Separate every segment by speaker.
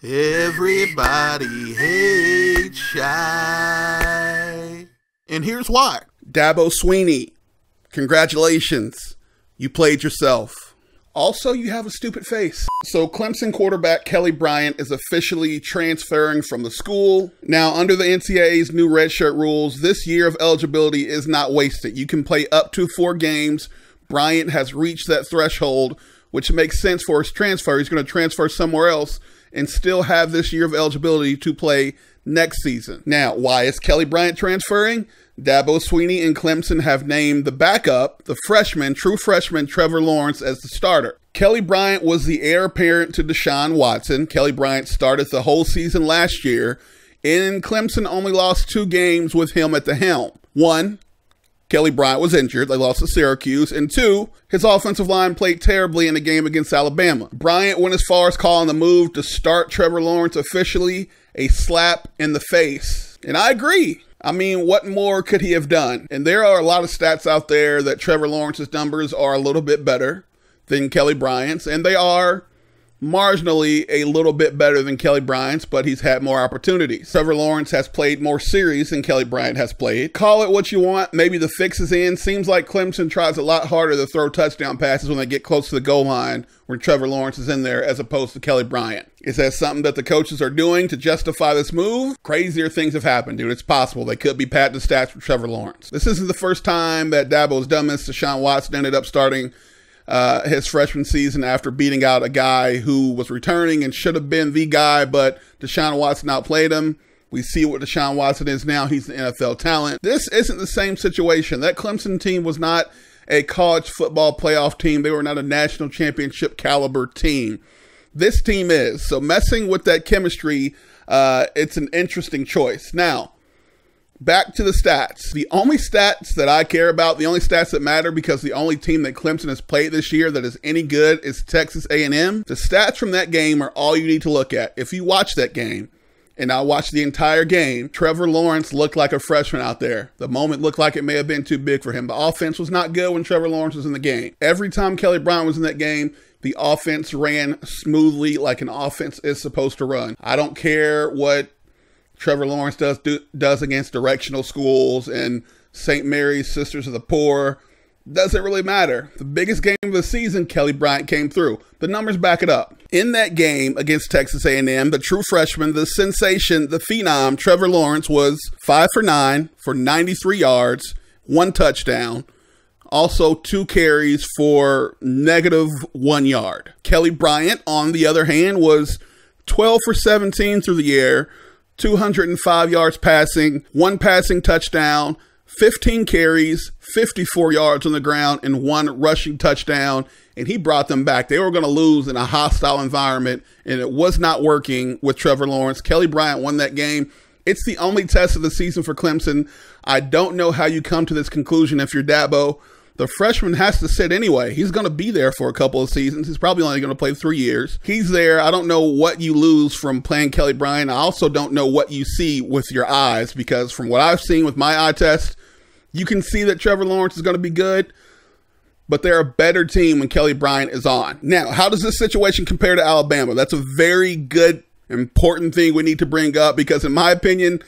Speaker 1: Everybody hates Shy. And here's why. Dabo Swinney, congratulations. You played yourself. Also, you have a stupid face. So Clemson quarterback Kelly Bryant is officially transferring from the school. Now, under the NCAA's new redshirt rules, this year of eligibility is not wasted. You can play up to 4 games. Bryant has reached that threshold, which makes sense for his transfer. He's going to transfer somewhere else and still have this year of eligibility to play next season. Now, why is Kelly Bryant transferring? Dabo Swinney and Clemson have named the backup, the true freshman Trevor Lawrence, as the starter. Kelly Bryant was the heir apparent to Deshaun Watson. Kelly Bryant started the whole season last year, and Clemson only lost 2 games with him at the helm. 1, Kelly Bryant was injured. They lost to Syracuse. And 2, his offensive line played terribly in the game against Alabama. Bryant went as far as calling the move to start Trevor Lawrence officially a slap in the face. And I agree. I mean, what more could he have done? And there are a lot of stats out there that Trevor Lawrence's numbers are a little bit better than Kelly Bryant's. And they are marginally a little bit better than Kelly Bryant's, but he's had more opportunities. Trevor Lawrence has played more series than Kelly Bryant has played. Call it what you want. Maybe the fix is in. Seems like Clemson tries a lot harder to throw touchdown passes when they get close to the goal line when Trevor Lawrence is in there as opposed to Kelly Bryant. Is that something that the coaches are doing to justify this move? Crazier things have happened, dude. It's possible. They could be padding the stats for Trevor Lawrence. This isn't the first time that Dabo's done this. Deshaun Watson ended up starting his freshman season after beating out a guy who was returning and should have been the guy, but Deshaun Watson outplayed him. We see what Deshaun Watson is now. He's an NFL talent. This isn't the same situation. That Clemson team was not a college football playoff team. They were not a national championship caliber team. This team is. So messing with that chemistry, it's an interesting choice. Now, back to the stats. The only stats that I care about, the only stats that matter, because the only team that Clemson has played this year that is any good is Texas A&M. The stats from that game are all you need to look at. If you watch that game, and I watched the entire game, Trevor Lawrence looked like a freshman out there. The moment looked like it may have been too big for him. The offense was not good when Trevor Lawrence was in the game. Every time Kelly Bryant was in that game, the offense ran smoothly like an offense is supposed to run. I don't care what Trevor Lawrence does against directional schools and St. Mary's Sisters of the Poor. Doesn't really matter. The biggest game of the season, Kelly Bryant came through. The numbers back it up. In that game against Texas A&M, the true freshman, the sensation, the phenom, Trevor Lawrence was 5 for 9 for 93 yards, 1 touchdown. Also 2 carries for -1 yard. Kelly Bryant, on the other hand, was 12 for 17 through the air, 205 yards passing, 1 passing touchdown, 15 carries, 54 yards on the ground, and 1 rushing touchdown. And he brought them back. They were going to lose in a hostile environment, and it was not working with Trevor Lawrence. Kelly Bryant won that game. It's the only test of the season for Clemson. I don't know how you come to this conclusion if you're Dabo. The freshman has to sit anyway. He's going to be there for a couple of seasons. He's probably only going to play 3 years. He's there. I don't know what you lose from playing Kelly Bryant. I also don't know what you see with your eyes, because from what I've seen with my eye test, you can see that Trevor Lawrence is going to be good, but they're a better team when Kelly Bryant is on. Now, how does this situation compare to Alabama? That's a very good, important thing we need to bring up, because in my opinion,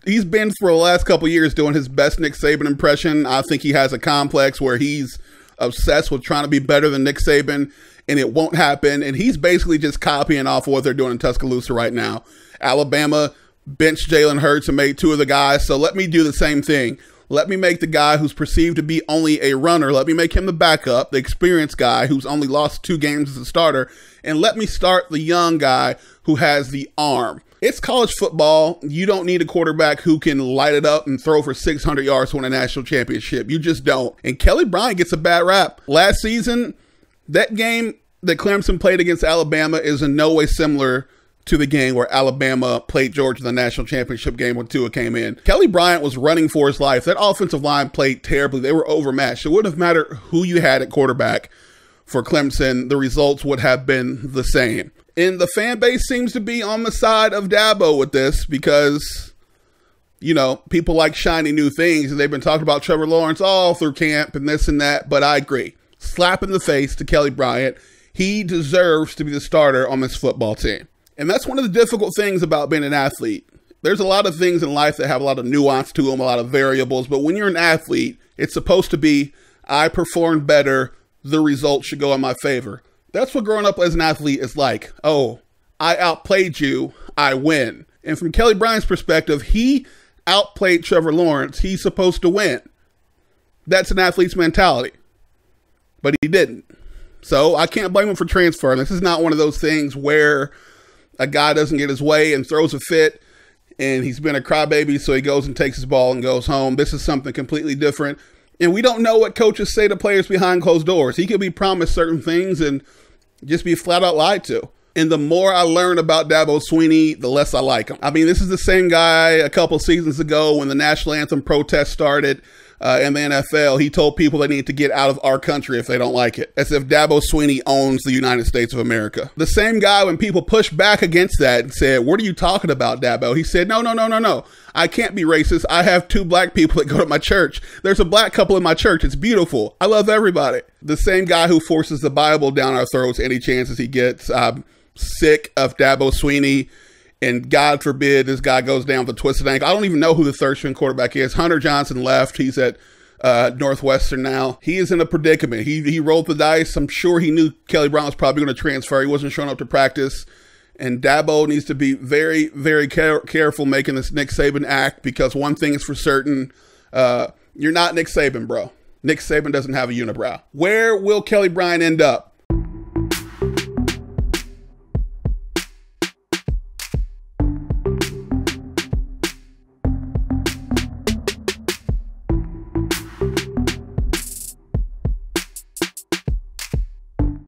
Speaker 1: he's been for the last couple years doing his best Nick Saban impression. I think he has a complex where he's obsessed with trying to be better than Nick Saban, and it won't happen. And he's basically just copying off of what they're doing in Tuscaloosa right now. Alabama benched Jalen Hurts and made 2 of the guys, so let me do the same thing. Let me make the guy who's perceived to be only a runner, let me make him the backup, the experienced guy who's only lost 2 games as a starter, and let me start the young guy who has the arm. It's college football. You don't need a quarterback who can light it up and throw for 600 yards to win a national championship. You just don't. And Kelly Bryant gets a bad rap. Last season, that game that Clemson played against Alabama is in no way similar to the game where Alabama played Georgia in the national championship game when Tua came in. Kelly Bryant was running for his life. That offensive line played terribly. They were overmatched. It wouldn't have mattered who you had at quarterback for Clemson. The results would have been the same. And the fan base seems to be on the side of Dabo with this because, you know, people like shiny new things. And they've been talking about Trevor Lawrence all through camp and this and that. But I agree. Slap in the face to Kelly Bryant. He deserves to be the starter on this football team. And that's one of the difficult things about being an athlete. There's a lot of things in life that have a lot of nuance to them, a lot of variables. But when you're an athlete, it's supposed to be, I performed better, the result should go in my favor. That's what growing up as an athlete is like. Oh, I outplayed you, I win. And from Kelly Bryant's perspective, he outplayed Trevor Lawrence. He's supposed to win. That's an athlete's mentality. But he didn't. So I can't blame him for transferring. This is not one of those things where a guy doesn't get his way and throws a fit and he's been a crybaby, so he goes and takes his ball and goes home. This is something completely different. And we don't know what coaches say to players behind closed doors. He could be promised certain things and just be flat out lied to. And the more I learn about Dabo Swinney, the less I like him. I mean, this is the same guy a couple seasons ago when the national anthem protest started in the NFL. He told people they need to get out of our country if they don't like it, as if Dabo Swinney owns the United States of America. The same guy, when people pushed back against that and said, what are you talking about, Dabo? He said, no. I can't be racist. I have 2 black people that go to my church. There's a black couple in my church. It's beautiful. I love everybody. The same guy who forces the Bible down our throats any chances he gets. I'm sick of Dabo Swinney. And God forbid this guy goes down with a twisted ankle. I don't even know who the third string quarterback is. Hunter Johnson left. He's at Northwestern now. He is in a predicament. He rolled the dice. I'm sure he knew Kelly Bryant was probably going to transfer. He wasn't showing up to practice. And Dabo needs to be very, very careful making this Nick Saban act, because one thing is for certain, you're not Nick Saban, bro. Nick Saban doesn't have a unibrow. Where will Kelly Bryant end up?